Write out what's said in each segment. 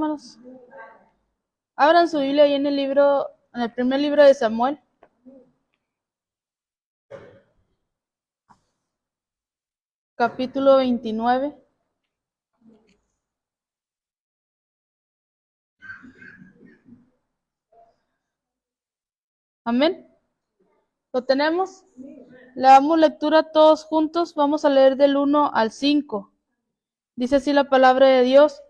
Hermanos, abran su Biblia ahí en el primer libro de Samuel. Capítulo 29. Amén. ¿Lo tenemos? Le damos lectura todos juntos. Vamos a leer del 1 al 5. Dice así la palabra de Dios.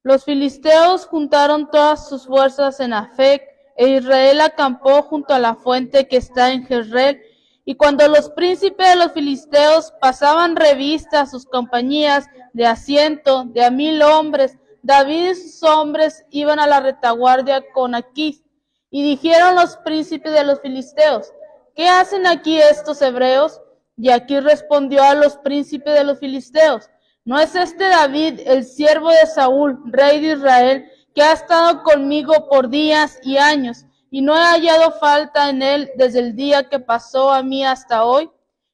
Los filisteos juntaron todas sus fuerzas en Afec, e Israel acampó junto a la fuente que está en Jezreel. Y cuando los príncipes de los filisteos pasaban revista a sus compañías de asiento de 1,000 hombres, David y sus hombres iban a la retaguardia con Aquís. Y dijeron los príncipes de los filisteos: ¿qué hacen aquí estos hebreos? Y Aquís respondió a los príncipes de los filisteos: ¿no es este David, el siervo de Saúl, rey de Israel, que ha estado conmigo por días y años, y no he hallado falta en él desde el día que pasó a mí hasta hoy?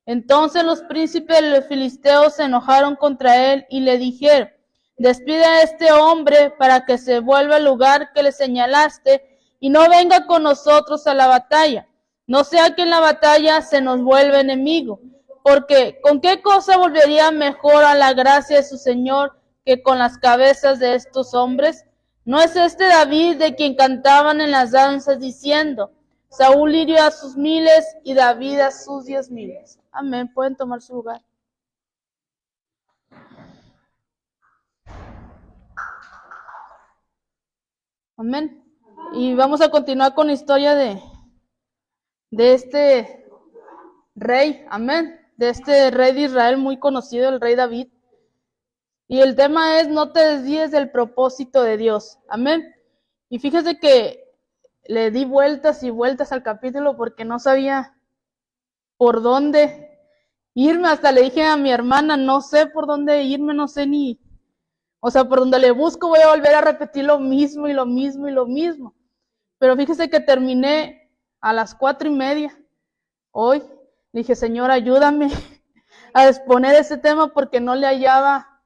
Entonces los príncipes de los filisteos se enojaron contra él y le dijeron: despide a este hombre para que se vuelva al lugar que le señalaste y no venga con nosotros a la batalla, no sea que en la batalla se nos vuelva enemigo. Porque ¿con qué cosa volvería mejor a la gracia de su Señor que con las cabezas de estos hombres? ¿No es este David de quien cantaban en las danzas diciendo: Saúl hirió a sus 1,000 y David a sus 10,000? Amén. Pueden tomar su lugar. Amén. Y vamos a continuar con la historia de este rey. Amén. De este rey de Israel muy conocido, el rey David. Y el tema es: no te desvíes del propósito de Dios. Amén. Y fíjese que le di vueltas y vueltas al capítulo porque no sabía por dónde irme. Hasta le dije a mi hermana: no sé por dónde irme, no sé ni... O sea, por donde le busco voy a volver a repetir lo mismo y lo mismo y lo mismo. Pero fíjese que terminé a las 4:30 hoy. Le dije: Señor, ayúdame a exponer ese tema porque no hallaba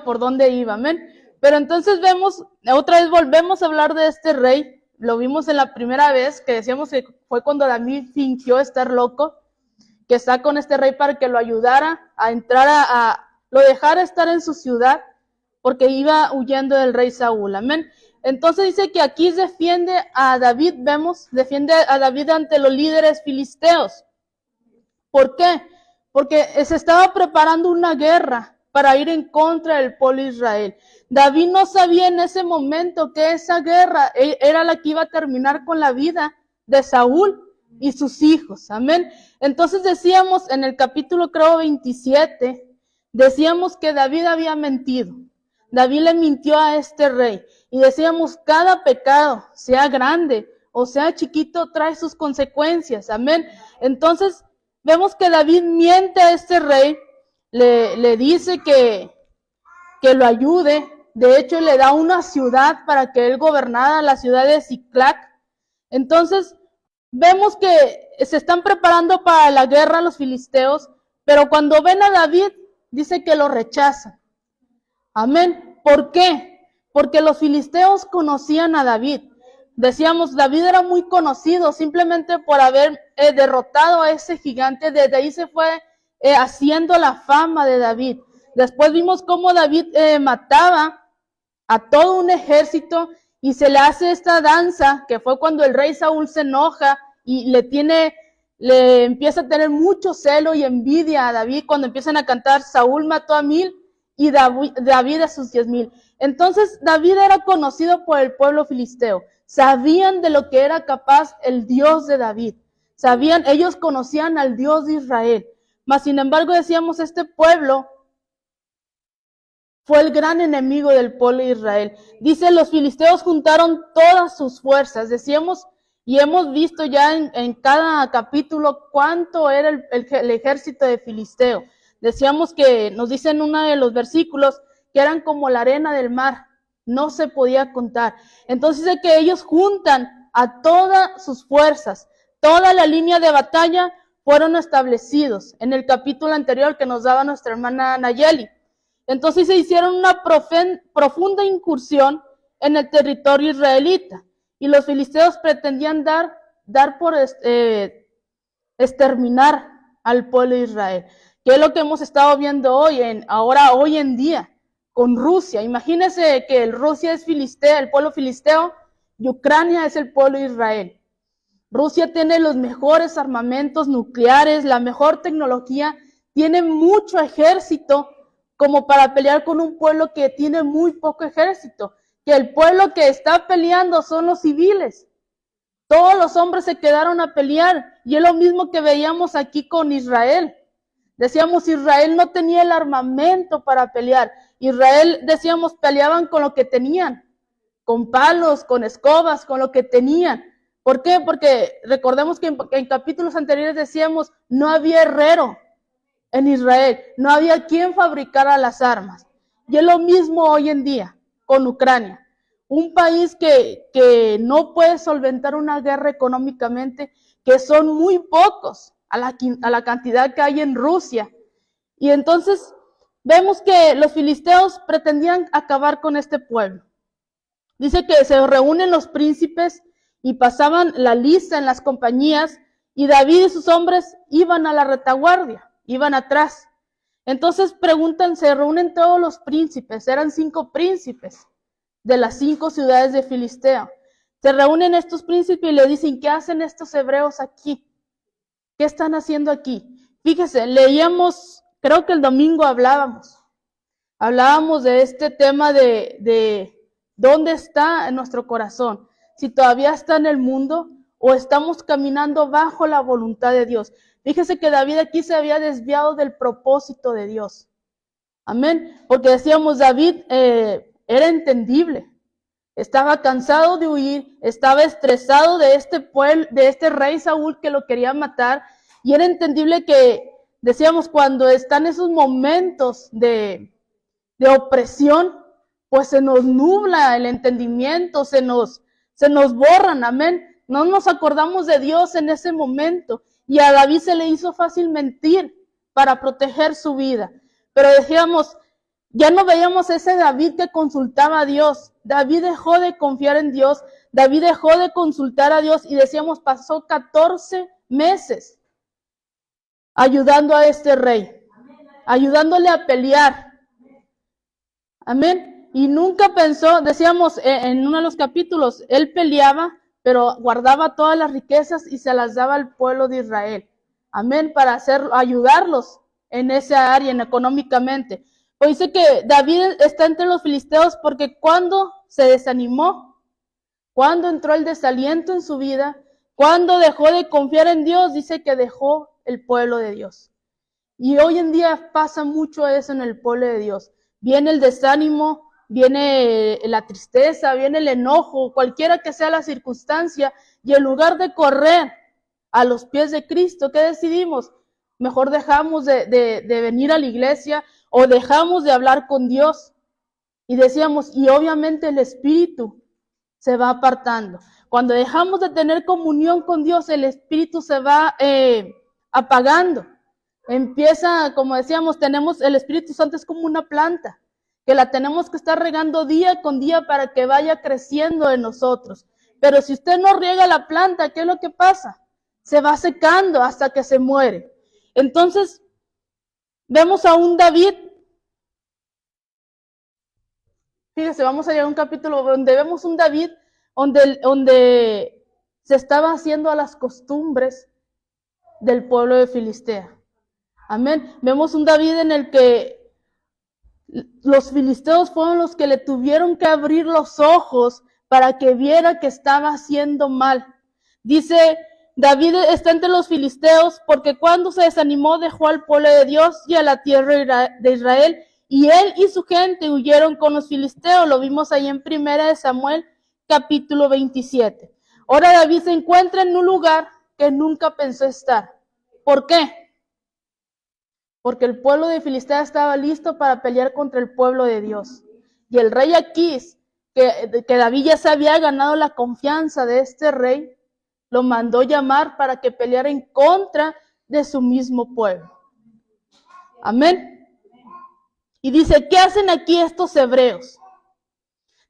por dónde iba. Amén. Pero entonces otra vez volvemos a hablar de este rey. Lo vimos en la primera vez, que decíamos que fue cuando David fingió estar loco, que está con este rey para que lo ayudara a entrar lo dejara estar en su ciudad, porque iba huyendo del rey Saúl. Amén. Entonces dice que aquí defiende a David ante los líderes filisteos. ¿Por qué? Porque se estaba preparando una guerra para ir en contra del pueblo de Israel. David no sabía en ese momento que esa guerra era la que iba a terminar con la vida de Saúl y sus hijos. Amén. Entonces decíamos en el capítulo 27, decíamos que David había mentido. David le mintió a este rey. Y decíamos: cada pecado, sea grande o sea chiquito, trae sus consecuencias. Amén. Entonces vemos que David miente a este rey, le dice que lo ayude. De hecho, le da una ciudad para que él gobernara, la ciudad de Ziclac. Entonces, vemos que se están preparando para la guerra los filisteos, pero cuando ven a David, dice que lo rechazan. Amén. ¿Por qué? Porque los filisteos conocían a David. Decíamos, David era muy conocido simplemente por haber derrotado a ese gigante. Desde ahí se fue haciendo la fama de David. Después vimos cómo David mataba a todo un ejército y se le hace esta danza, que fue cuando el rey Saúl se enoja y le empieza a tener mucho celo y envidia a David cuando empiezan a cantar: Saúl mató a 1,000 y David a sus 10,000. Entonces David era conocido por el pueblo filisteo. Sabían de lo que era capaz el Dios de David. Ellos conocían al Dios de Israel. Mas sin embargo decíamos, este pueblo fue el gran enemigo del pueblo de Israel. Dice: los filisteos juntaron todas sus fuerzas. Decíamos, y hemos visto ya en cada capítulo cuánto era el ejército de filisteo. Decíamos que nos dice en uno de los versículos que eran como la arena del mar, no se podía contar. Entonces dice que ellos juntan a todas sus fuerzas, toda la línea de batalla fueron establecidos en el capítulo anterior que nos daba nuestra hermana Nayeli. Entonces se hicieron una profunda incursión en el territorio israelita y los filisteos pretendían dar por exterminar al pueblo de Israel, que es lo que hemos estado viendo hoy en día con Rusia. Imagínense que Rusia es filistea, el pueblo filisteo, y Ucrania es el pueblo de Israel. Rusia tiene los mejores armamentos nucleares, la mejor tecnología, tiene mucho ejército como para pelear con un pueblo que tiene muy poco ejército, que el pueblo que está peleando son los civiles. Todos los hombres se quedaron a pelear y es lo mismo que veíamos aquí con Israel. Decíamos, Israel no tenía el armamento para pelear. Israel, decíamos, peleaban con lo que tenían, con palos, con escobas, con lo que tenían. ¿Por qué? Porque recordemos que en capítulos anteriores decíamos, no había herrero en Israel, no había quien fabricara las armas. Y es lo mismo hoy en día con Ucrania. Un país que no puede solventar una guerra económicamente, que son muy pocos a la cantidad que hay en Rusia. Y entonces vemos que los filisteos pretendían acabar con este pueblo. Dice que se reúnen los príncipes y pasaban la lista en las compañías y David y sus hombres iban a la retaguardia, iban atrás. Entonces preguntan, se reúnen todos los príncipes, eran 5 príncipes de las 5 ciudades de Filistea. Se reúnen estos príncipes y le dicen, ¿qué hacen estos hebreos aquí? ¿Qué están haciendo aquí? Fíjese, leíamos, creo que el domingo hablábamos de este tema de dónde está en nuestro corazón, si todavía está en el mundo o estamos caminando bajo la voluntad de Dios. Fíjese que David aquí se había desviado del propósito de Dios. Amén. Porque decíamos, David era entendible. Estaba cansado de huir, estaba estresado de este rey Saúl que lo quería matar, y era entendible que, decíamos, cuando están esos momentos de opresión, pues se nos nubla el entendimiento, se nos borran, amén. No nos acordamos de Dios en ese momento, y a David se le hizo fácil mentir para proteger su vida. Pero decíamos, ya no veíamos ese David que consultaba a Dios. David dejó de confiar en Dios, David dejó de consultar a Dios, y decíamos, pasó 14 meses ayudando a este rey, ayudándole a pelear. Amén. Y nunca pensó, decíamos en uno de los capítulos, él peleaba, pero guardaba todas las riquezas y se las daba al pueblo de Israel. Amén, para ayudarlos en esa área, económicamente. Pues dice que David está entre los filisteos porque cuando se desanimó, cuando entró el desaliento en su vida, cuando dejó de confiar en Dios, dice que dejó el pueblo de Dios. Y hoy en día pasa mucho eso en el pueblo de Dios. Viene el desánimo, viene la tristeza, viene el enojo, cualquiera que sea la circunstancia, y en lugar de correr a los pies de Cristo, ¿qué decidimos? Mejor dejamos de venir a la iglesia o dejamos de hablar con Dios. Y decíamos, y obviamente el espíritu se va apartando. Cuando dejamos de tener comunión con Dios, el espíritu se va apagando. Empieza, como decíamos, tenemos el Espíritu Santo es como una planta, que la tenemos que estar regando día con día para que vaya creciendo en nosotros. Pero si usted no riega la planta, ¿qué es lo que pasa? Se va secando hasta que se muere. Entonces, vemos a un David. Fíjese, vamos a llegar a un capítulo donde vemos un David donde se estaba haciendo a las costumbres del pueblo de Filistea. Amén. Vemos un David en el que los filisteos fueron los que le tuvieron que abrir los ojos para que viera que estaba haciendo mal. Dice, David está entre los filisteos porque cuando se desanimó dejó al pueblo de Dios y a la tierra de Israel, y él y su gente huyeron con los filisteos. Lo vimos ahí en 1 Samuel capítulo 27. Ahora David se encuentra en un lugar que nunca pensó estar. ¿Por qué? Porque el pueblo de Filistea estaba listo para pelear contra el pueblo de Dios. Y el rey Aquís, que David ya se había ganado la confianza de este rey, lo mandó llamar para que peleara en contra de su mismo pueblo. Amén. Y dice, ¿qué hacen aquí estos hebreos?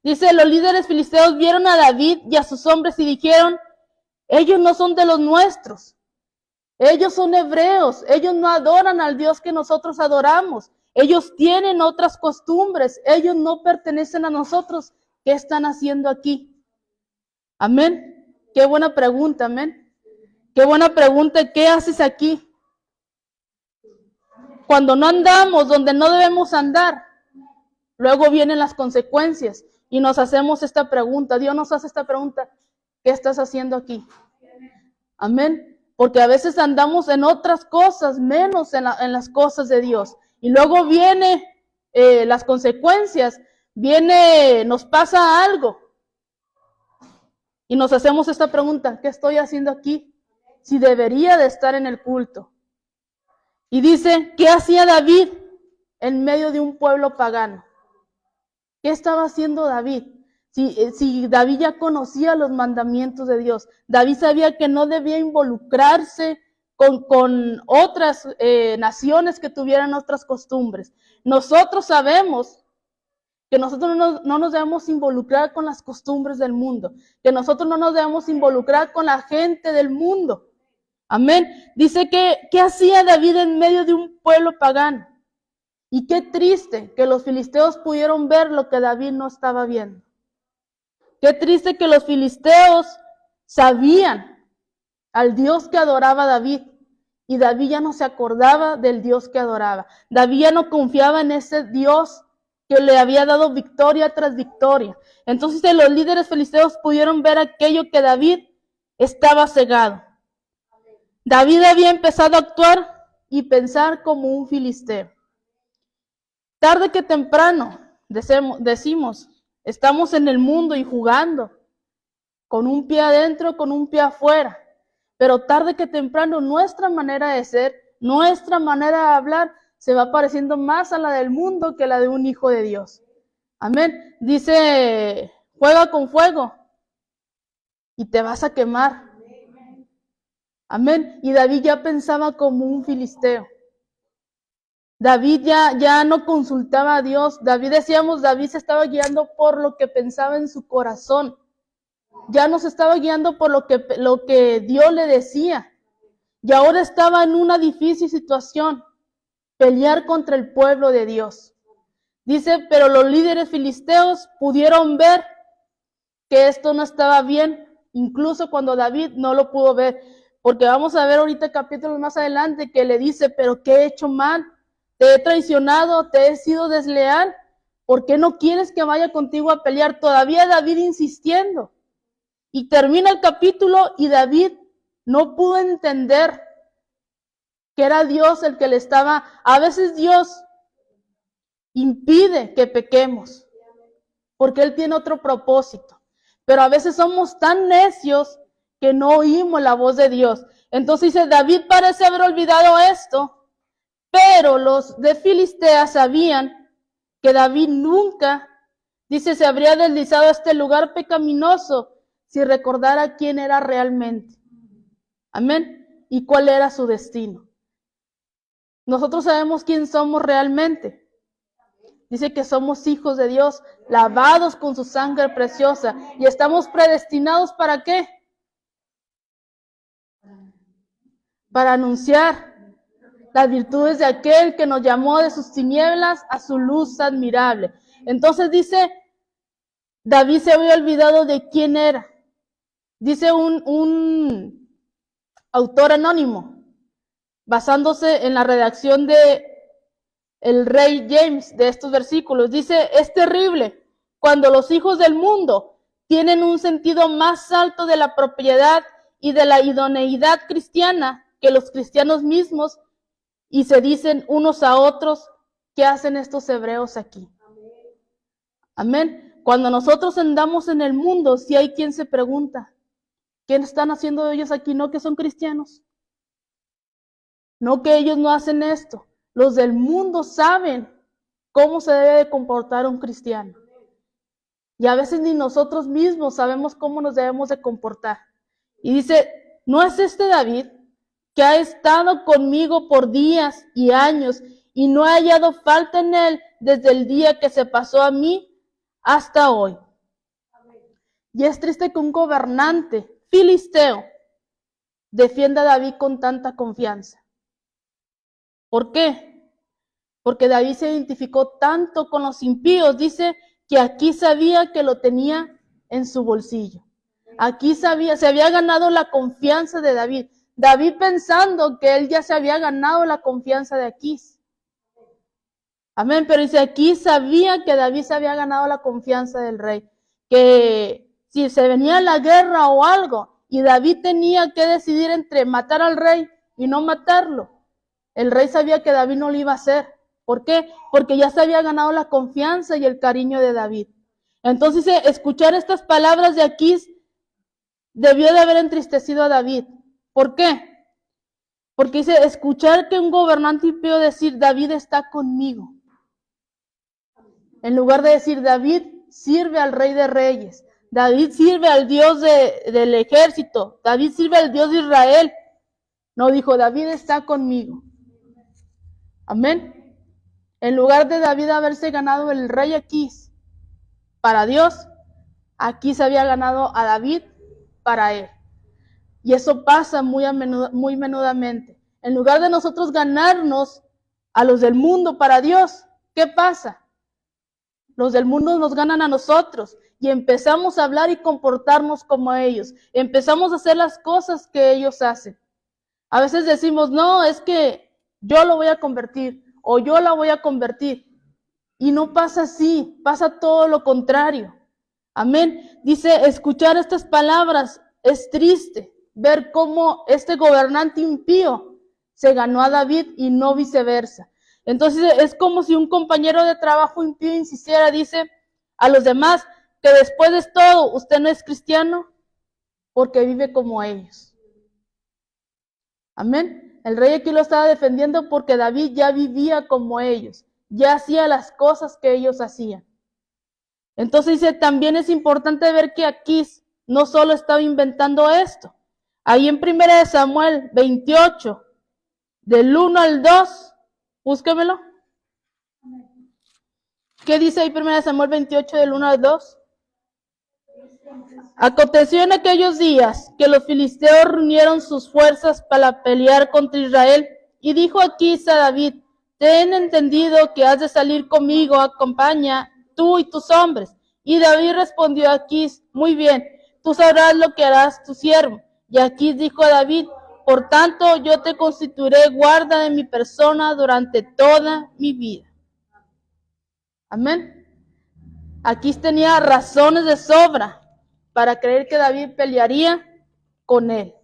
Dice, los líderes filisteos vieron a David y a sus hombres y dijeron, ellos no son de los nuestros. Ellos son hebreos, ellos no adoran al Dios que nosotros adoramos. Ellos tienen otras costumbres, ellos no pertenecen a nosotros. ¿Qué están haciendo aquí? Amén. Qué buena pregunta, amén. Qué buena pregunta, ¿qué haces aquí? Cuando no andamos donde no debemos andar, luego vienen las consecuencias y nos hacemos esta pregunta. Dios nos hace esta pregunta, ¿qué estás haciendo aquí? Amén. Porque a veces andamos en otras cosas, menos en las cosas de Dios. Y luego viene las consecuencias, nos pasa algo. Y nos hacemos esta pregunta, ¿qué estoy haciendo aquí? Si debería de estar en el culto. Y dice, ¿qué hacía David en medio de un pueblo pagano? ¿Qué estaba haciendo David? Si David ya conocía los mandamientos de Dios, David sabía que no debía involucrarse con otras naciones que tuvieran otras costumbres. Nosotros sabemos que nosotros no nos debemos involucrar con las costumbres del mundo, que nosotros no nos debemos involucrar con la gente del mundo. Amén. Dice que, ¿qué hacía David en medio de un pueblo pagano? Y qué triste que los filisteos pudieron ver lo que David no estaba viendo. Qué triste que los filisteos sabían al Dios que adoraba David. Y David ya no se acordaba del Dios que adoraba. David ya no confiaba en ese Dios que le había dado victoria tras victoria. Entonces los líderes filisteos pudieron ver aquello que David estaba cegado. David había empezado a actuar y pensar como un filisteo. Tarde que temprano, decimos, estamos en el mundo y jugando, con un pie adentro, con un pie afuera. Pero tarde que temprano nuestra manera de ser, nuestra manera de hablar, se va pareciendo más a la del mundo que la de un hijo de Dios. Amén. Dice, juega con fuego y te vas a quemar. Amén. Y David ya pensaba como un filisteo. David ya no consultaba a Dios. David se estaba guiando por lo que pensaba en su corazón. Ya no se estaba guiando por lo que Dios le decía. Y ahora estaba en una difícil situación, pelear contra el pueblo de Dios. Dice, pero los líderes filisteos pudieron ver que esto no estaba bien, incluso cuando David no lo pudo ver. Porque vamos a ver ahorita capítulos más adelante que le dice, pero ¿qué he hecho mal? Te he traicionado, te he sido desleal. ¿Por qué no quieres que vaya contigo a pelear? Todavía David insistiendo. Y termina el capítulo y David no pudo entender que era Dios el que le estaba. A veces Dios impide que pequemos, porque Él tiene otro propósito. Pero a veces somos tan necios que no oímos la voz de Dios. Entonces dice, David parece haber olvidado esto, pero los de Filistea sabían que David nunca, dice, se habría deslizado a este lugar pecaminoso si recordara quién era realmente. Amén. Y cuál era su destino. Nosotros sabemos quién somos realmente. Dice que somos hijos de Dios, lavados con su sangre preciosa. Y estamos predestinados ¿para qué? Para anunciar las virtudes de aquel que nos llamó de sus tinieblas a su luz admirable. Entonces dice, David se había olvidado de quién era. Dice un autor anónimo, basándose en la redacción de el rey James de estos versículos, dice, es terrible cuando los hijos del mundo tienen un sentido más alto de la propiedad y de la idoneidad cristiana que los cristianos mismos y se dicen unos a otros, ¿qué hacen estos hebreos aquí? Amén. Cuando nosotros andamos en el mundo, si hay quien se pregunta, ¿qué están haciendo ellos aquí? No que son cristianos. No que ellos no hacen esto. Los del mundo saben cómo se debe de comportar un cristiano. Y a veces ni nosotros mismos sabemos cómo nos debemos de comportar. Y dice, ¿no es este David que ha estado conmigo por días y años y no he hallado falta en él desde el día que se pasó a mí hasta hoy. Y es triste que un gobernante filisteo defienda a David con tanta confianza. ¿Por qué? Porque David se identificó tanto con los impíos, dice que aquí sabía que lo tenía en su bolsillo. Aquí sabía, se había ganado la confianza de David. David pensando que él ya se había ganado la confianza de Aquís. Amén, pero dice, aquí sabía que David se había ganado la confianza del rey. Que si se venía la guerra o algo, y David tenía que decidir entre matar al rey y no matarlo, el rey sabía que David no lo iba a hacer. ¿Por qué? Porque ya se había ganado la confianza y el cariño de David. Entonces, escuchar estas palabras de Aquís debió de haber entristecido a David. ¿Por qué? Porque dice, escuchar que un gobernante impío decir, David está conmigo. En lugar de decir, David sirve al Rey de Reyes. David sirve al Dios del ejército. David sirve al Dios de Israel. No, dijo, David está conmigo. Amén. En lugar de David haberse ganado el rey Aquís para Dios, Aquís había ganado a David para él. Y eso pasa muy menudamente. En lugar de nosotros ganarnos a los del mundo para Dios, ¿qué pasa? Los del mundo nos ganan a nosotros y empezamos a hablar y comportarnos como ellos. Empezamos a hacer las cosas que ellos hacen. A veces decimos, no, es que yo lo voy a convertir o yo la voy a convertir. Y no pasa así, pasa todo lo contrario. Amén. Dice, escuchar estas palabras es triste. Ver cómo este gobernante impío se ganó a David y no viceversa. Entonces es como si un compañero de trabajo impío insistiera, dice a los demás, que después de todo usted no es cristiano porque vive como ellos. Amén. El rey aquí lo estaba defendiendo porque David ya vivía como ellos, ya hacía las cosas que ellos hacían. Entonces dice, también es importante ver que Aquís no solo estaba inventando esto. Ahí en 1 Samuel 28, del 1 al 2, búsquemelo. ¿Qué dice ahí 1 Samuel 28, del 1 al 2? Aconteció en aquellos días que los filisteos reunieron sus fuerzas para pelear contra Israel, y dijo Aquís a David, ten entendido que has de salir conmigo, acompaña tú y tus hombres. Y David respondió a Aquís, muy bien, tú sabrás lo que harás tu siervo. Y Aquís dijo a David, por tanto yo te constituiré guarda de mi persona durante toda mi vida. Amén. Aquís tenía razones de sobra para creer que David pelearía con él.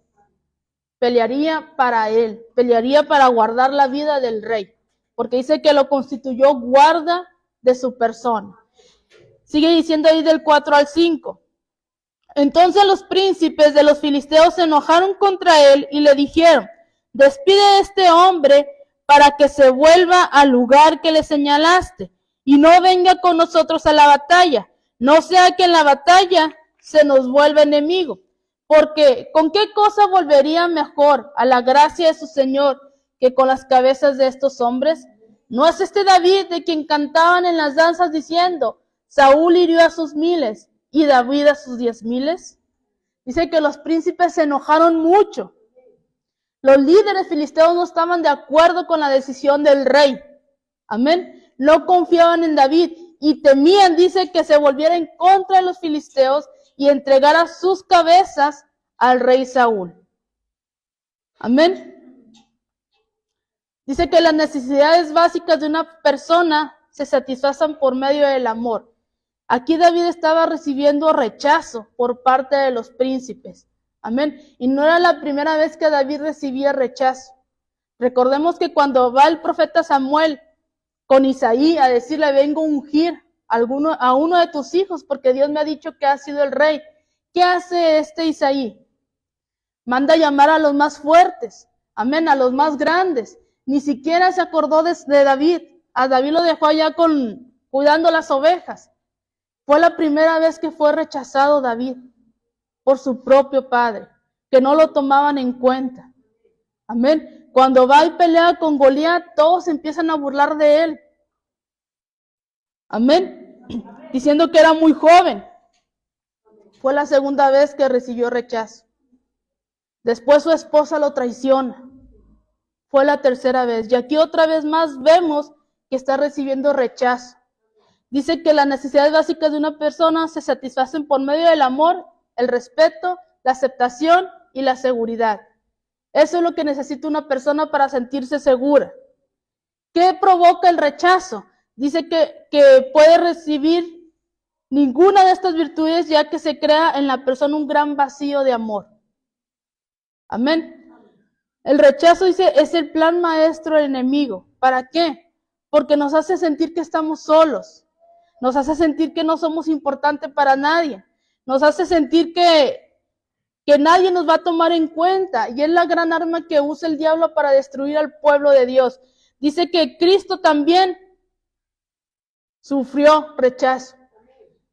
Pelearía para él, pelearía para guardar la vida del rey, porque dice que lo constituyó guarda de su persona. Sigue diciendo ahí del 4 al 5. Entonces los príncipes de los filisteos se enojaron contra él y le dijeron, despide a este hombre para que se vuelva al lugar que le señalaste y no venga con nosotros a la batalla, no sea que en la batalla se nos vuelva enemigo. Porque ¿con qué cosa volvería mejor a la gracia de su Señor que con las cabezas de estos hombres? ¿No es este David de quien cantaban en las danzas diciendo, Saúl hirió a sus 1000 y David a sus 10,000? Dice que los príncipes se enojaron mucho. Los líderes filisteos no estaban de acuerdo con la decisión del rey. Amén. No confiaban en David y temían, dice, que se volviera en contra de los filisteos y entregara sus cabezas al rey Saúl. Amén. Dice que las necesidades básicas de una persona se satisfacen por medio del amor. Aquí David estaba recibiendo rechazo por parte de los príncipes. Amén. Y no era la primera vez que David recibía rechazo. Recordemos que cuando va el profeta Samuel con Isaí a decirle, vengo a ungir a uno de tus hijos, porque Dios me ha dicho que ha sido el rey. ¿Qué hace este Isaí? Manda llamar a los más fuertes, amén, a los más grandes. Ni siquiera se acordó de David. A David lo dejó allá cuidando las ovejas. Fue la primera vez que fue rechazado David por su propio padre, que no lo tomaban en cuenta. Amén. Cuando va y pelea con Goliat, todos empiezan a burlar de él. Amén. Diciendo que era muy joven. Fue la segunda vez que recibió rechazo. Después su esposa lo traiciona. Fue la tercera vez. Y aquí otra vez más vemos que está recibiendo rechazo. Dice que las necesidades básicas de una persona se satisfacen por medio del amor, el respeto, la aceptación y la seguridad. Eso es lo que necesita una persona para sentirse segura. ¿Qué provoca el rechazo? Dice que puede recibir ninguna de estas virtudes, ya que se crea en la persona un gran vacío de amor. Amén. El rechazo, dice, es el plan maestro del enemigo. ¿Para qué? Porque nos hace sentir que estamos solos. Nos hace sentir que no somos importantes para nadie. Nos hace sentir que nadie nos va a tomar en cuenta. Y es la gran arma que usa el diablo para destruir al pueblo de Dios. Dice que Cristo también sufrió rechazo.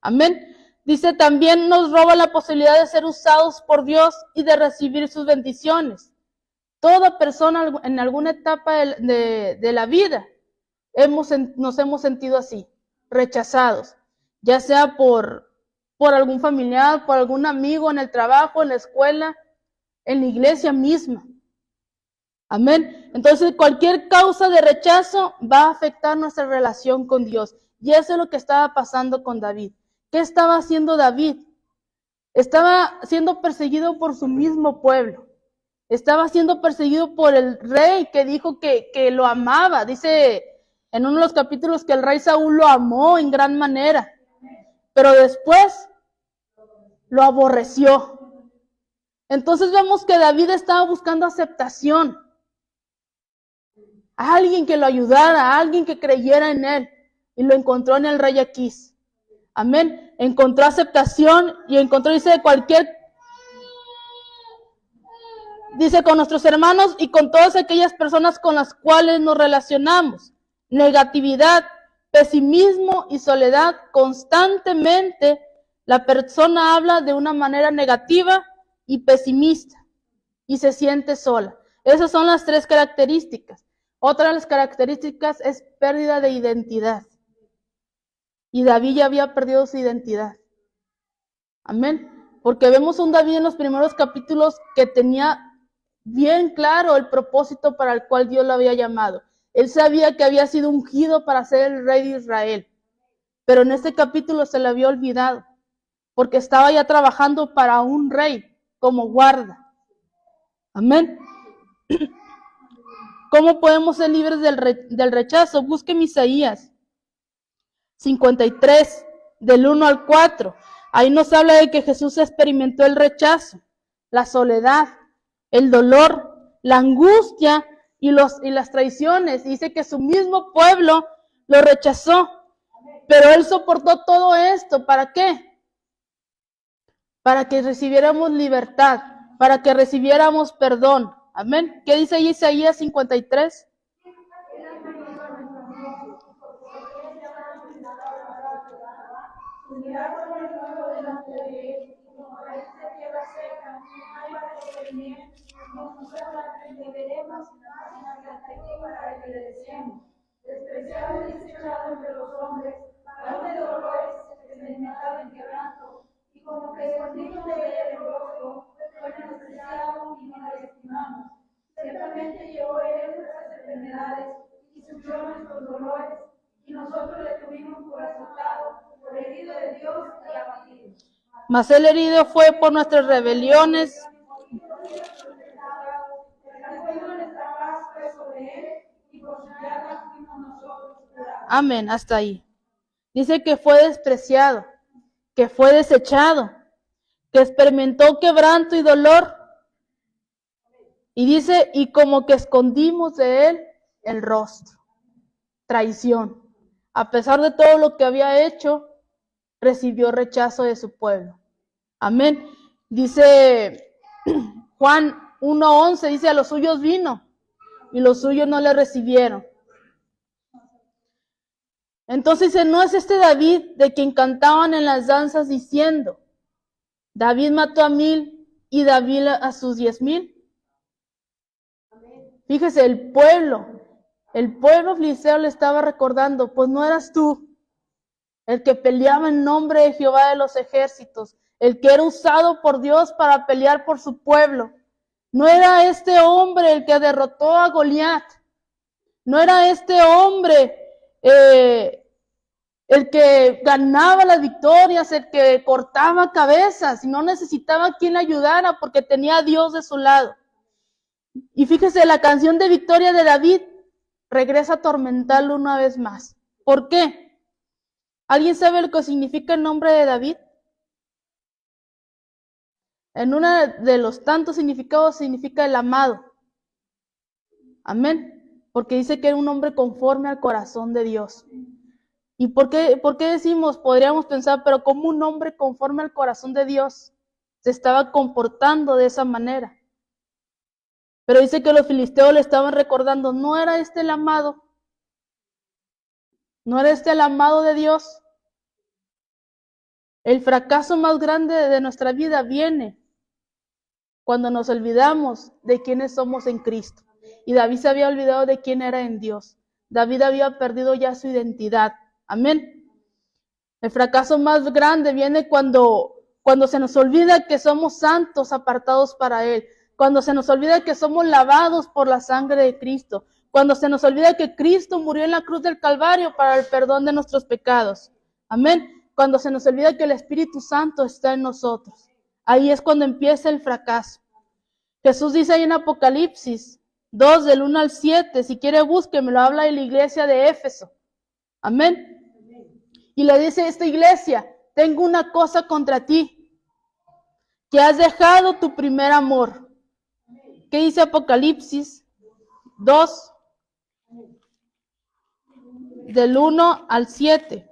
Amén. Dice, también nos roba la posibilidad de ser usados por Dios y de recibir sus bendiciones. Toda persona en alguna etapa de la vida nos hemos sentido así, rechazados, ya sea por algún familiar, por algún amigo en el trabajo, en la escuela, en la iglesia misma. Amén. Entonces, cualquier causa de rechazo va a afectar nuestra relación con Dios. Y eso es lo que estaba pasando con David. ¿Qué estaba haciendo David? Estaba siendo perseguido por su mismo pueblo. Estaba siendo perseguido por el rey que dijo que lo amaba. Dice en uno de los capítulos que el rey Saúl lo amó en gran manera. Pero después lo aborreció. Entonces vemos que David estaba buscando aceptación. A alguien que lo ayudara, a alguien que creyera en él. Y lo encontró en el rey Aquís. Amén. Encontró aceptación y encontró, dice, dice, con nuestros hermanos y con todas aquellas personas con las cuales nos relacionamos. Negatividad, pesimismo y soledad. Constantemente la persona habla de una manera negativa y pesimista y se siente sola. Esas son las tres características. Otra de las características es pérdida de identidad. Y David ya había perdido su identidad. Amén. Porque vemos un David en los primeros capítulos que tenía bien claro el propósito para el cual Dios lo había llamado. Él sabía que había sido ungido para ser el rey de Israel. Pero en este capítulo se le había olvidado. Porque estaba ya trabajando para un rey como guarda. Amén. ¿Cómo podemos ser libres del rechazo? Busquen Isaías 53, del 1 al 4. Ahí nos habla de que Jesús experimentó el rechazo, la soledad, el dolor, la angustia y las traiciones. Dice que su mismo pueblo lo rechazó, pero él soportó todo esto. ¿Para qué? Para que recibiéramos libertad, para que recibiéramos perdón. Amén. ¿Qué dice ahí Isaías 53? Despreciado y desechado entre los hombres, varón de dolores, experimentado en quebranto, y como que escondido de él el rostro, fue despreciado y no le estimamos. Ciertamente llevó él nuestras enfermedades y sufrió nuestros dolores, y nosotros le tuvimos por azotado, por herido de Dios y abatido. Mas el herido fue por nuestras rebeliones. Amén, hasta ahí. Dice que fue despreciado, que fue desechado, que experimentó quebranto y dolor. Y dice, y como que escondimos de él el rostro. Traición. A pesar de todo lo que había hecho, recibió rechazo de su pueblo. Amén. Dice Juan 1:11, dice, a los suyos vino y los suyos no le recibieron. Entonces dice, no es este David de quien cantaban en las danzas diciendo, David mató a 1000 y David a sus 10,000. Fíjese, el pueblo filisteo le estaba recordando, pues no eras tú, el que peleaba en nombre de Jehová de los ejércitos, el que era usado por Dios para pelear por su pueblo. No era este hombre el que derrotó a Goliat. No era este hombre el que ganaba las victorias, el que cortaba cabezas y no necesitaba quien le ayudara porque tenía a Dios de su lado. Y fíjese, la canción de victoria de David regresa a atormentarlo una vez más. ¿Por qué? ¿Alguien sabe lo que significa el nombre de David? En uno de los tantos significados significa el amado. Amén. Porque dice que era un hombre conforme al corazón de Dios. ¿Y por qué decimos, podríamos pensar, pero cómo un hombre conforme al corazón de Dios se estaba comportando de esa manera? Pero dice que los filisteos le estaban recordando, ¿no era este el amado? ¿No era este el amado de Dios? El fracaso más grande de nuestra vida viene cuando nos olvidamos de quiénes somos en Cristo. Y David se había olvidado de quién era en Dios. David había perdido ya su identidad. Amén. El fracaso más grande viene cuando se nos olvida que somos santos apartados para Él. Cuando se nos olvida que somos lavados por la sangre de Cristo. Cuando se nos olvida que Cristo murió en la cruz del Calvario para el perdón de nuestros pecados. Amén. Cuando se nos olvida que el Espíritu Santo está en nosotros. Ahí es cuando empieza el fracaso. Jesús dice ahí en Apocalipsis 2, del 1 al 7, si quiere búsquemelo, habla de la iglesia de Éfeso. Amén. Y le dice a esta iglesia, tengo una cosa contra ti, que has dejado tu primer amor. ¿Qué dice Apocalipsis 2, del 1 al 7?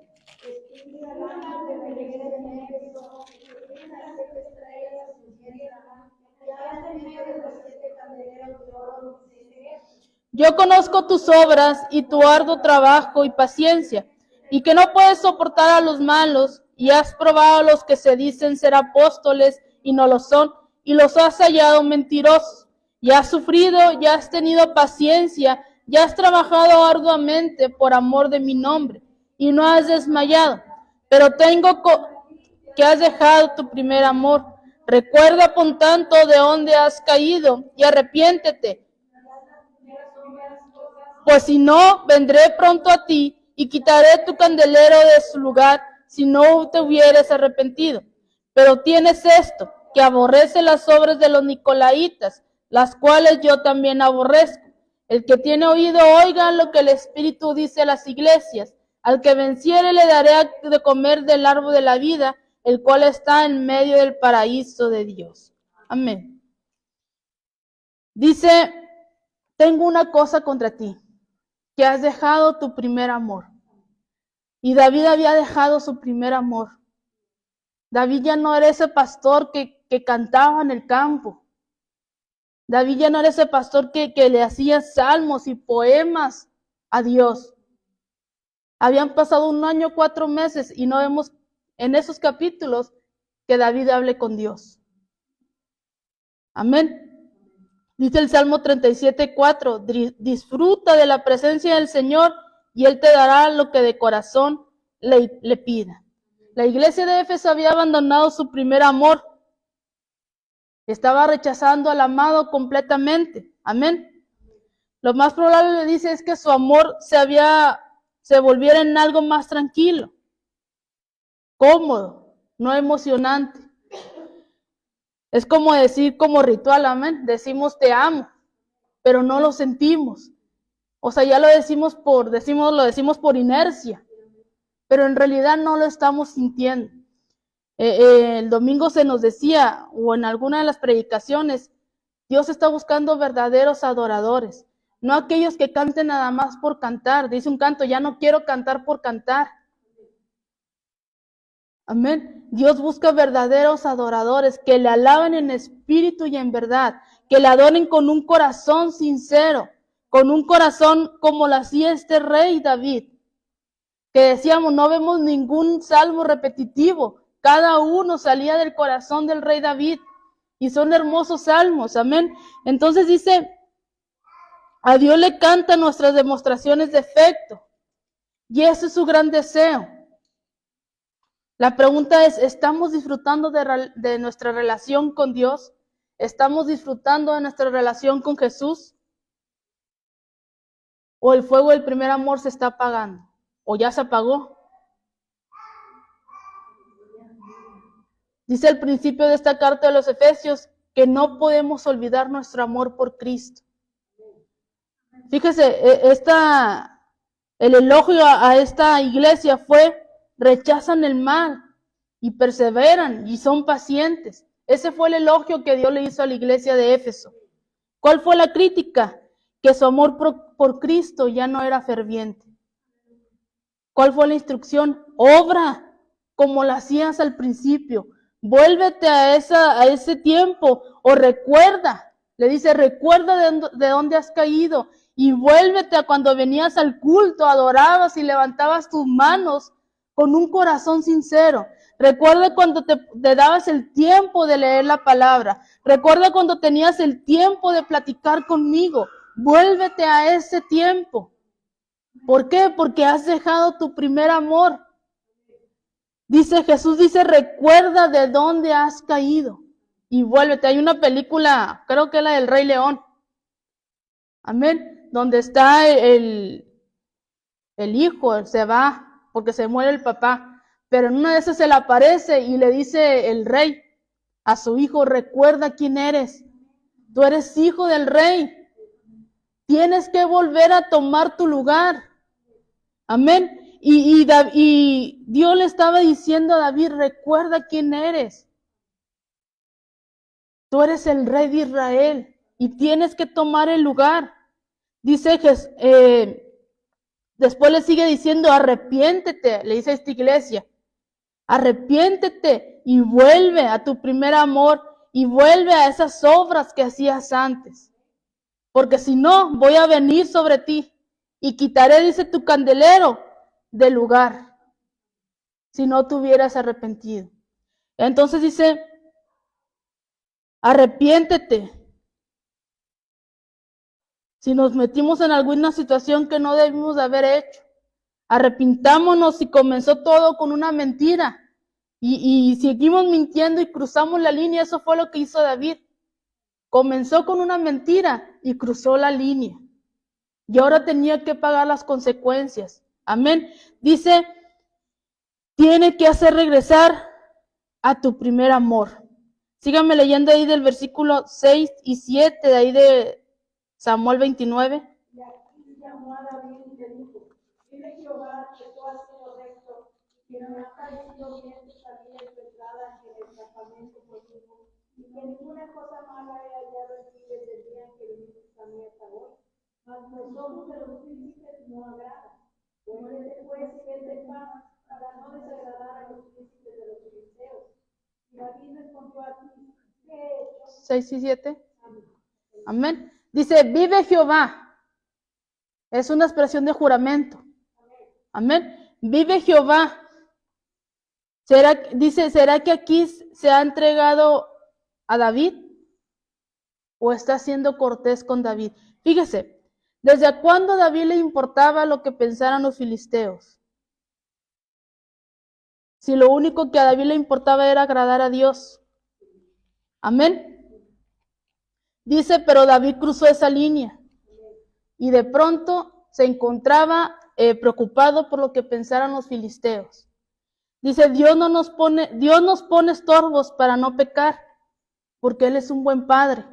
Yo conozco tus obras y tu arduo trabajo y paciencia, y que no puedes soportar a los malos, y has probado a los que se dicen ser apóstoles y no lo son, y los has hallado mentirosos. Y has sufrido, y has tenido paciencia, y has trabajado arduamente por amor de mi nombre, y no has desmayado. Pero tengo que has dejado tu primer amor. Recuerda por tanto de dónde has caído, y arrepiéntete. Pues si no, vendré pronto a ti y quitaré tu candelero de su lugar si no te hubieres arrepentido. Pero tienes esto, que aborrece las obras de los nicolaitas, las cuales yo también aborrezco. El que tiene oído, oiga lo que el Espíritu dice a las iglesias. Al que venciere le daré de comer del árbol de la vida, el cual está en medio del paraíso de Dios. Amén. Dice, tengo una cosa contra ti, que has dejado tu primer amor. Y David había dejado su primer amor. David ya no era ese pastor que cantaba en el campo. David ya no era ese pastor que le hacía salmos y poemas a Dios. Habían pasado 1 año, 4 meses y no vemos en esos capítulos que David hable con Dios. Amén. Dice el Salmo 37:4, disfruta de la presencia del Señor y Él te dará lo que de corazón le pida. La iglesia de Éfeso había abandonado su primer amor. Estaba rechazando al amado completamente. Amén. Lo más probable, dice, es que su amor se volviera en algo más tranquilo, cómodo, no emocionante. Es como decir, como ritual, amén. Decimos te amo, pero no lo sentimos. O sea, ya lo decimos por inercia, pero en realidad no lo estamos sintiendo. El domingo se nos decía, o en alguna de las predicaciones, Dios está buscando verdaderos adoradores, no aquellos que canten nada más por cantar. Dice un canto, ya no quiero cantar por cantar. Amén. Dios busca verdaderos adoradores que le alaben en espíritu y en verdad, que le adoren con un corazón sincero, con un corazón como lo hacía este rey David, que decíamos, no vemos ningún salmo repetitivo, cada uno salía del corazón del rey David y son hermosos salmos, amén. Entonces dice, a Dios le cantan nuestras demostraciones de afecto y ese es su gran deseo. La pregunta es, ¿estamos disfrutando de nuestra relación con Dios? ¿Estamos disfrutando de nuestra relación con Jesús? ¿O el fuego del primer amor se está apagando? ¿O ya se apagó? Dice al principio de esta carta de los Efesios que no podemos olvidar nuestro amor por Cristo. Fíjese, el elogio a esta iglesia fue: rechazan el mal y perseveran y son pacientes. Ese fue el elogio que Dios le hizo a la iglesia de Éfeso. ¿Cuál fue la crítica? Que su amor por Cristo ya no era ferviente. ¿Cuál fue la instrucción? Obra como lo hacías al principio. Vuélvete a ese tiempo, o recuerda. Le dice, recuerda de dónde has caído y vuélvete a cuando venías al culto, adorabas y levantabas tus manos con un corazón sincero. Recuerda cuando te dabas el tiempo de leer la palabra. Recuerda cuando tenías el tiempo de platicar conmigo. Vuélvete a ese tiempo. ¿Por qué? Porque has dejado tu primer amor. Jesús dice, recuerda de dónde has caído y vuélvete. Hay una película, creo que es la del Rey León. Amén. Donde está el hijo, se va porque se muere el papá. Pero en una de esas se le aparece y le dice el rey a su hijo, recuerda quién eres. Tú eres hijo del rey. Tienes que volver a tomar tu lugar. Amén. Y Dios le estaba diciendo a David, recuerda quién eres. Tú eres el rey de Israel y tienes que tomar el lugar. Dice después le sigue diciendo, arrepiéntete, le dice a esta iglesia. Arrepiéntete y vuelve a tu primer amor y vuelve a esas obras que hacías antes. Porque si no, voy a venir sobre ti y quitaré, dice, tu candelero del lugar, si no te hubieras arrepentido. Entonces dice, arrepiéntete. Si nos metimos en alguna situación que no debimos de haber hecho, arrepintámonos si comenzó todo con una mentira y seguimos mintiendo y cruzamos la línea. Eso fue lo que hizo David. Comenzó con una mentira y cruzó la línea. Y ahora tenía que pagar las consecuencias. Amén. Dice, tiene que hacer regresar a tu primer amor. Síganme leyendo ahí del versículo 6 y 7, de ahí de Samuel 29. Y aquí llamó a David y le dijo, dile Jehová que tú has sido recto, que no me ha parecido bien tu salida y tu entrada en el campamento conmigo, y que ninguna cosa mala he hallado en ti desde el día en que viniste a mí hasta hoy. Mas los ojos de los príncipes no agradan. Vuélvete pues y vete en paz, para no desagradar a los príncipes de los filisteos. Y David respondió a ti, ¿qué he hecho? 6 y 7. Amén. Dice, vive Jehová. Es una expresión de juramento. Amén. Vive Jehová. ¿Será que aquí se ha entregado a David? ¿O está siendo cortés con David? Fíjese, ¿desde cuándo a David le importaba lo que pensaran los filisteos? Si lo único que a David le importaba era agradar a Dios. Amén. Dice, pero David cruzó esa línea y de pronto se encontraba preocupado por lo que pensaran los filisteos. Dice, Dios nos pone estorbos para no pecar, porque Él es un buen Padre.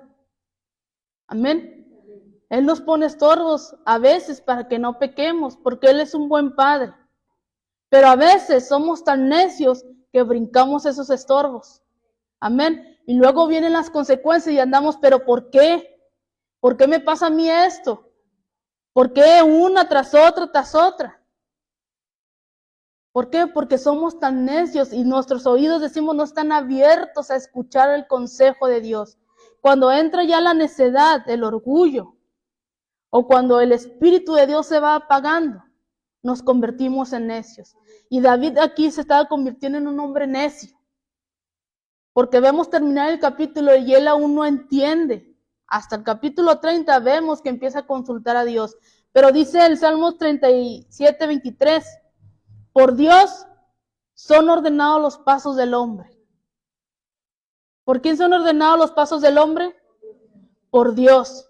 Amén. Él nos pone estorbos a veces para que no pequemos, porque Él es un buen Padre. Pero a veces somos tan necios que brincamos esos estorbos. Amén. Y luego vienen las consecuencias y andamos, ¿pero por qué? ¿Por qué me pasa a mí esto? ¿Por qué una tras otra, tras otra? ¿Por qué? Porque somos tan necios y nuestros oídos, decimos, no están abiertos a escuchar el consejo de Dios. Cuando entra ya la necedad, el orgullo, o cuando el Espíritu de Dios se va apagando, nos convertimos en necios. Y David aquí se estaba convirtiendo en un hombre necio. Porque vemos terminar el capítulo y él aún no entiende. Hasta el capítulo 30 vemos que empieza a consultar a Dios. Pero dice el Salmo 37, 23, por Dios son ordenados los pasos del hombre. ¿Por quién son ordenados los pasos del hombre? Por Dios.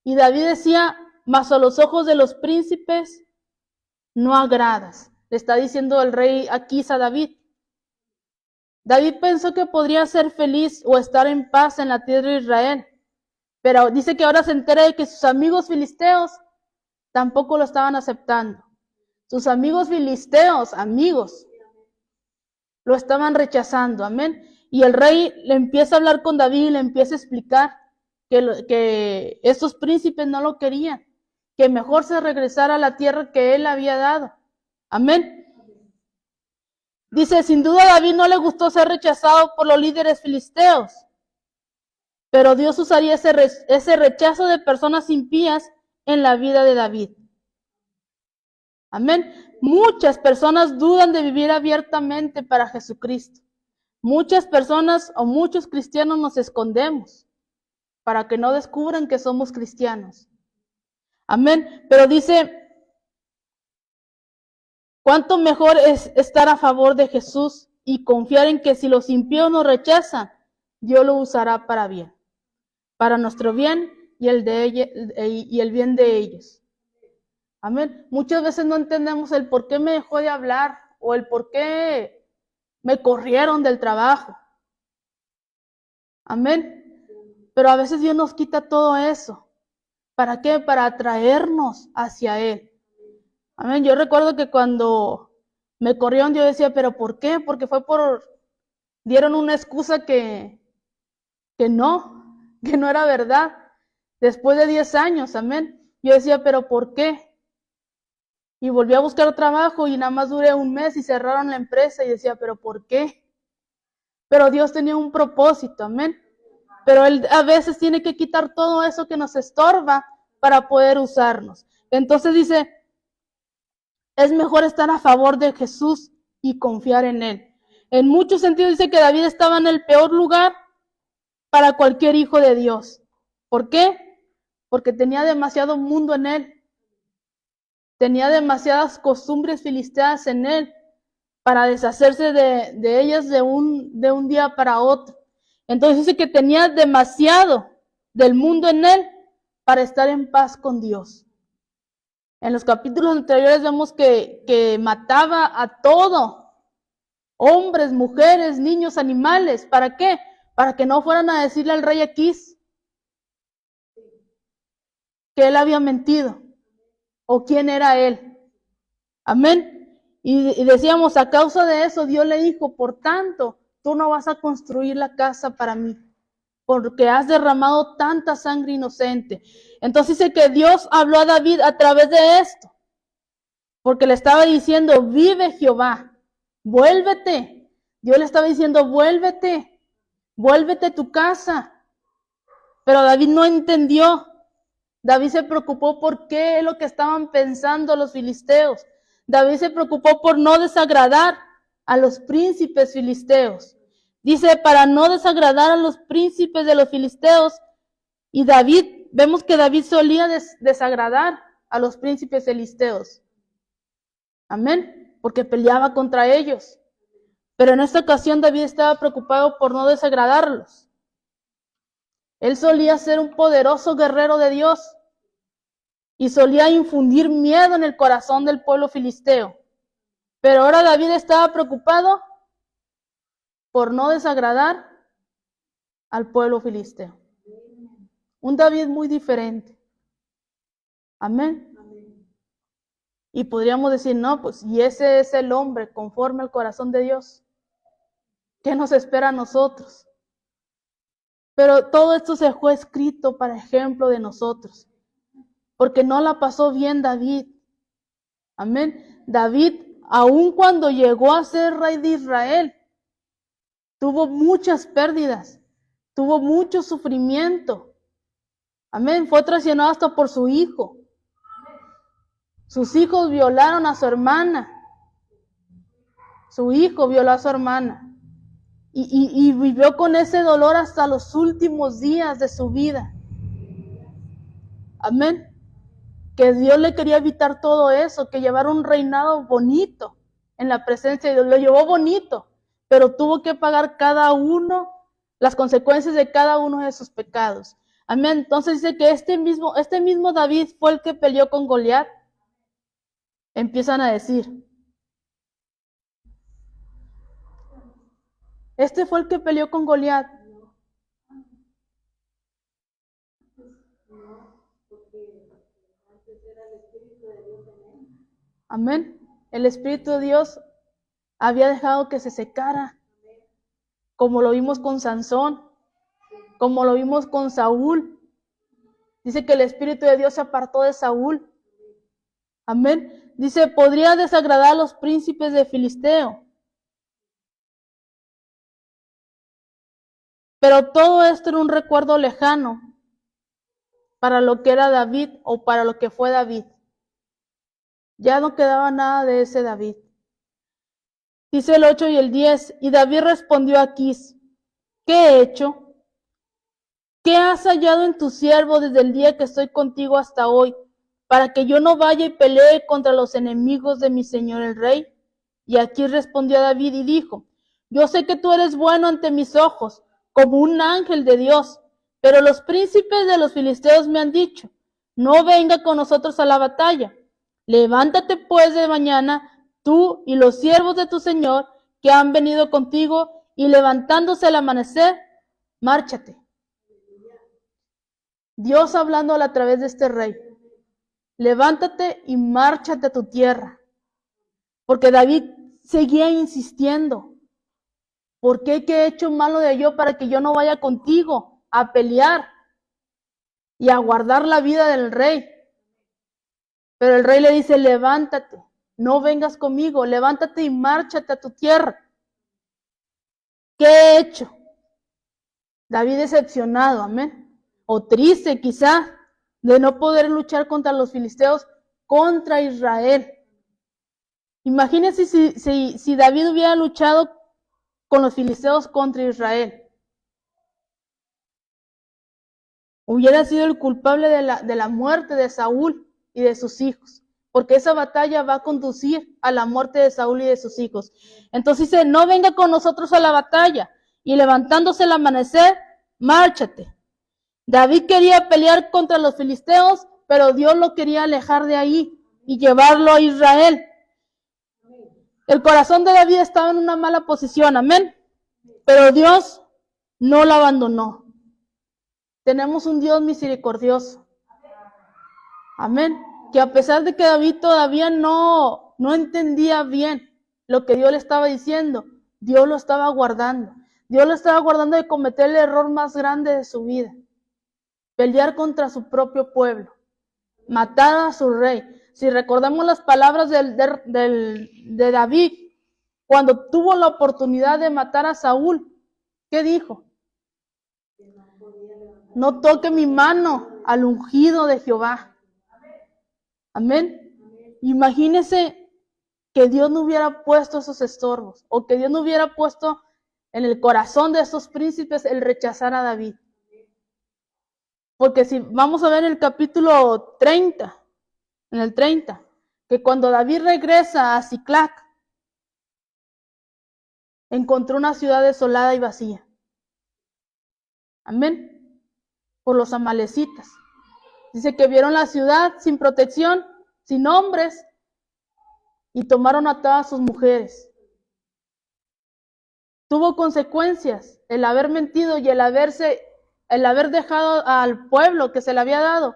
Y David decía, mas a los ojos de los príncipes no agradas. Le está diciendo el rey Aquís a David. David pensó que podría ser feliz o estar en paz en la tierra de Israel. Pero dice que ahora se entera de que sus amigos filisteos tampoco lo estaban aceptando. Sus amigos filisteos, amigos, lo estaban rechazando. Amén. Y el rey le empieza a hablar con David y le empieza a explicar que estos príncipes no lo querían, que mejor se regresara a la tierra que él había dado. Amén. Dice, sin duda a David no le gustó ser rechazado por los líderes filisteos, pero Dios usaría ese rechazo de personas impías en la vida de David. Amén. Muchas personas dudan de vivir abiertamente para Jesucristo. Muchas personas o muchos cristianos nos escondemos para que no descubran que somos cristianos. Amén. Pero dice, ¿cuánto mejor es estar a favor de Jesús y confiar en que si los impíos nos rechazan, Dios lo usará para bien, para nuestro bien y el bien de ellos? Amén. Muchas veces no entendemos el por qué me dejó de hablar o el por qué me corrieron del trabajo. Amén. Pero a veces Dios nos quita todo eso. ¿Para qué? Para atraernos hacia Él. Amén. Yo recuerdo que cuando me corrieron, yo decía, ¿pero por qué? Porque dieron una excusa que no era verdad. Después de 10 años, amén. Yo decía, ¿pero por qué? Y volví a buscar trabajo y nada más duré un mes y cerraron la empresa y decía, ¿pero por qué? Pero Dios tenía un propósito, amén. Pero Él a veces tiene que quitar todo eso que nos estorba para poder usarnos. Entonces dice, es mejor estar a favor de Jesús y confiar en Él. En muchos sentidos dice que David estaba en el peor lugar para cualquier hijo de Dios. ¿Por qué? Porque tenía demasiado mundo en él. Tenía demasiadas costumbres filisteas en él para deshacerse de ellas de un día para otro. Entonces dice que tenía demasiado del mundo en él para estar en paz con Dios. En los capítulos anteriores vemos que mataba a todo, hombres, mujeres, niños, animales. ¿Para qué? Para que no fueran a decirle al rey Aquís que él había mentido o quién era él. Amén. Y decíamos, a causa de eso Dios le dijo, por tanto, tú no vas a construir la casa para mí, porque has derramado tanta sangre inocente. Entonces dice que Dios habló a David a través de esto, porque le estaba diciendo, vive Jehová, vuélvete. Dios le estaba diciendo, vuélvete a tu casa. Pero David no entendió. David se preocupó por qué es lo que estaban pensando los filisteos. David se preocupó por no desagradar a los príncipes filisteos. Dice, para no desagradar a los príncipes de los filisteos. Y David, vemos que David solía desagradar a los príncipes filisteos. Amén. Porque peleaba contra ellos. Pero en esta ocasión David estaba preocupado por no desagradarlos. Él solía ser un poderoso guerrero de Dios y solía infundir miedo en el corazón del pueblo filisteo. Pero ahora David estaba preocupado por no desagradar al pueblo filisteo. Un David muy diferente. Amén. Y podríamos decir, no, pues, y ese es el hombre conforme al corazón de Dios. ¿Qué nos espera a nosotros? Pero todo esto se fue escrito para ejemplo de nosotros. Porque no la pasó bien David. Amén. David, aun cuando llegó a ser rey de Israel, tuvo muchas pérdidas, tuvo mucho sufrimiento. Amén. Fue traicionado hasta por su hijo. Sus hijos violaron a su hermana. Su hijo violó a su hermana. Y vivió con ese dolor hasta los últimos días de su vida. Amén. Que Dios le quería evitar todo eso, que llevara un reinado bonito en la presencia de Dios, lo llevó bonito, pero tuvo que pagar cada uno, las consecuencias de cada uno de sus pecados. Amén. Entonces dice que este mismo David fue el que peleó con Goliat. Empiezan a decir, este fue el que peleó con Goliat. Amén. El Espíritu de Dios había dejado que se secara, como lo vimos con Sansón, como lo vimos con Saúl. Dice que el Espíritu de Dios se apartó de Saúl. Amén. Dice, podría desagradar a los príncipes de Filisteo. Pero todo esto era un recuerdo lejano para lo que era David o para lo que fue David. Ya no quedaba nada de ese David. Dice el 8 y el 10, y David respondió a Aquis, ¿qué he hecho? ¿Qué has hallado en tu siervo desde el día que estoy contigo hasta hoy, para que yo no vaya y pelee contra los enemigos de mi señor el rey? Y Aquis respondió a David y dijo, yo sé que tú eres bueno ante mis ojos, como un ángel de Dios, pero los príncipes de los filisteos me han dicho, no venga con nosotros a la batalla. Levántate pues de mañana, tú y los siervos de tu señor que han venido contigo, y levantándose al amanecer, márchate. Dios hablándole a través de este rey. Levántate y márchate a tu tierra. Porque David seguía insistiendo. ¿Por qué? ¿Qué he hecho malo de yo para que yo no vaya contigo a pelear y a guardar la vida del rey? Pero el rey le dice, levántate, no vengas conmigo, levántate y márchate a tu tierra. ¿Qué he hecho? David decepcionado, amén. O triste quizá de no poder luchar contra los filisteos, contra Israel. Imagínense si David hubiera luchado con los filisteos contra Israel. Hubiera sido el culpable de la muerte de Saúl y de sus hijos, porque esa batalla va a conducir a la muerte de Saúl y de sus hijos. Entonces dice, no venga con nosotros a la batalla, y levantándose el amanecer, márchate. David quería pelear contra los filisteos, pero Dios lo quería alejar de ahí y llevarlo a Israel. El corazón de David estaba en una mala posición, amén. Pero Dios no lo abandonó. Tenemos un Dios misericordioso. Amén. Que a pesar de que David todavía no entendía bien lo que Dios le estaba diciendo, Dios lo estaba guardando. Dios lo estaba guardando de cometer el error más grande de su vida. Pelear contra su propio pueblo. Matar a su rey. Si recordamos las palabras de David, cuando tuvo la oportunidad de matar a Saúl, ¿qué dijo? No toque mi mano al ungido de Jehová. Amén. Imagínese que Dios no hubiera puesto esos estorbos, o que Dios no hubiera puesto en el corazón de esos príncipes el rechazar a David. Porque si vamos a ver el capítulo 30, en el 30, que cuando David regresa a Siclac, encontró una ciudad desolada y vacía. Amén. Por los amalecitas. Dice que vieron la ciudad sin protección, sin hombres, y tomaron a todas sus mujeres. Tuvo consecuencias el haber mentido y el haber dejado al pueblo que se le había dado,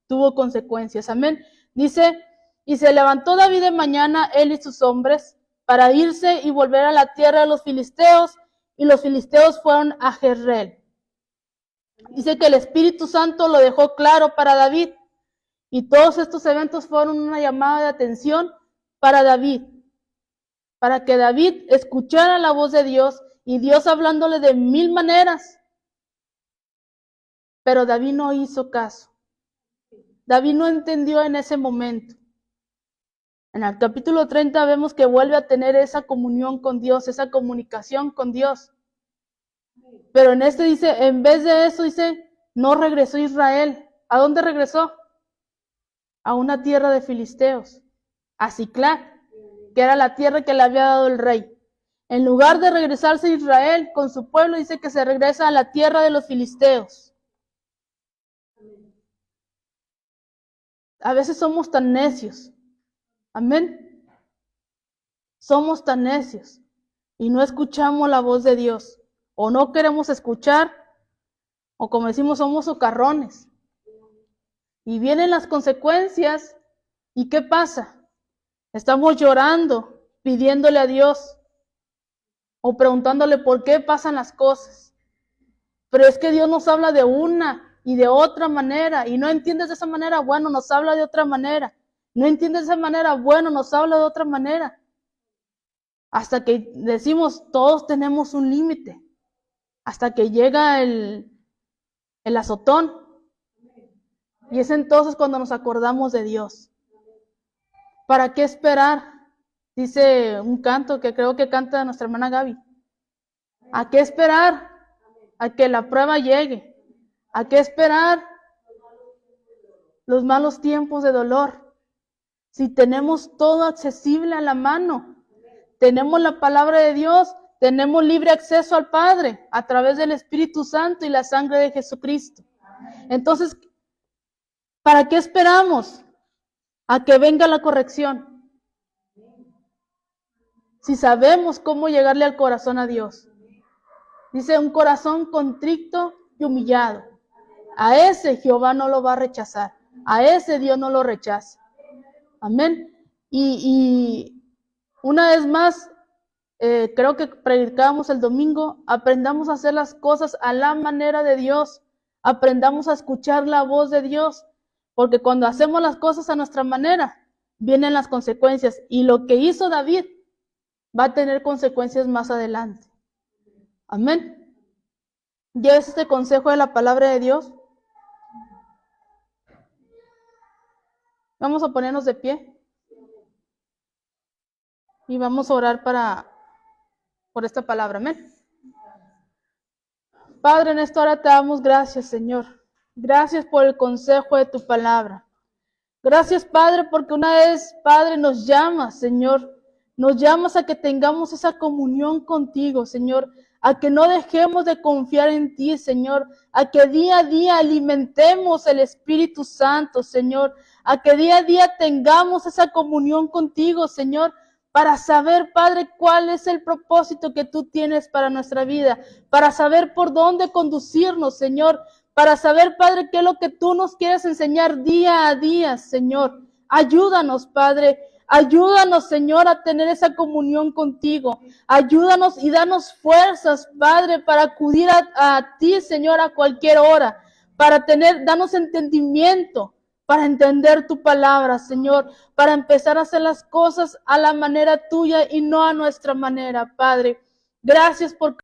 tuvo consecuencias. Amén. Dice, y se levantó David de mañana, él y sus hombres, para irse y volver a la tierra de los filisteos, y los filisteos fueron a Jezreel. Dice que el Espíritu Santo lo dejó claro para David, y todos estos eventos fueron una llamada de atención para David, para que David escuchara la voz de Dios, y Dios hablándole de 1000 maneras. Pero David no hizo caso. David no entendió en ese momento. En el capítulo 30 vemos que vuelve a tener esa comunión con Dios, esa comunicación con Dios. Pero en este dice, en vez de eso dice, no regresó Israel. ¿A dónde regresó? A una tierra de filisteos, a Siclac. que era la tierra que le había dado el rey. En lugar de regresarse a Israel con su pueblo, dice que se regresa a la tierra de los filisteos. A veces somos tan necios. Amén. Somos tan necios y no escuchamos la voz de Dios. O no queremos escuchar, o como decimos, somos socarrones. Y vienen las consecuencias, ¿y qué pasa? Estamos llorando, pidiéndole a Dios, o preguntándole por qué pasan las cosas. Pero es que Dios nos habla de una y de otra manera, y no entiendes de esa manera, bueno, nos habla de otra manera. No entiendes de esa manera, bueno, nos habla de otra manera. Hasta que decimos, todos tenemos un límite. Hasta que llega el azotón. Y es entonces cuando nos acordamos de Dios. ¿Para qué esperar? Dice un canto que creo que canta nuestra hermana Gaby. ¿A qué esperar? A que la prueba llegue. ¿A qué esperar? Los malos tiempos de dolor. Si tenemos todo accesible a la mano, tenemos la palabra de Dios, tenemos libre acceso al Padre a través del Espíritu Santo y la sangre de Jesucristo. Entonces, ¿para qué esperamos? A que venga la corrección. Si sabemos cómo llegarle al corazón a Dios. Dice, un corazón contrito y humillado. A ese Jehová no lo va a rechazar. A ese Dios no lo rechaza. Amén. Y una vez más, creo que predicábamos el domingo, aprendamos a hacer las cosas a la manera de Dios. Aprendamos a escuchar la voz de Dios. Porque cuando hacemos las cosas a nuestra manera, vienen las consecuencias. Y lo que hizo David va a tener consecuencias más adelante. Amén. ¿Lleves este consejo de la palabra de Dios? Vamos a ponernos de pie. Y vamos a orar por esta palabra. Amén. Padre, en esta hora te damos gracias, Señor. Gracias por el consejo de tu palabra. Gracias, Padre, porque una vez, Padre, nos llamas, Señor. Nos llamas a que tengamos esa comunión contigo, Señor. A que no dejemos de confiar en ti, Señor. A que día a día alimentemos el Espíritu Santo, Señor. A que día a día tengamos esa comunión contigo, Señor. Para saber, Padre, cuál es el propósito que tú tienes para nuestra vida. Para saber por dónde conducirnos, Señor. Para saber, Padre, qué es lo que tú nos quieres enseñar día a día, Señor. Ayúdanos, Padre. Ayúdanos, Señor, a tener esa comunión contigo. Ayúdanos y danos fuerzas, Padre, para acudir a ti, Señor, a cualquier hora. Danos entendimiento, para entender tu palabra, Señor. Para empezar a hacer las cosas a la manera tuya y no a nuestra manera, Padre. Gracias por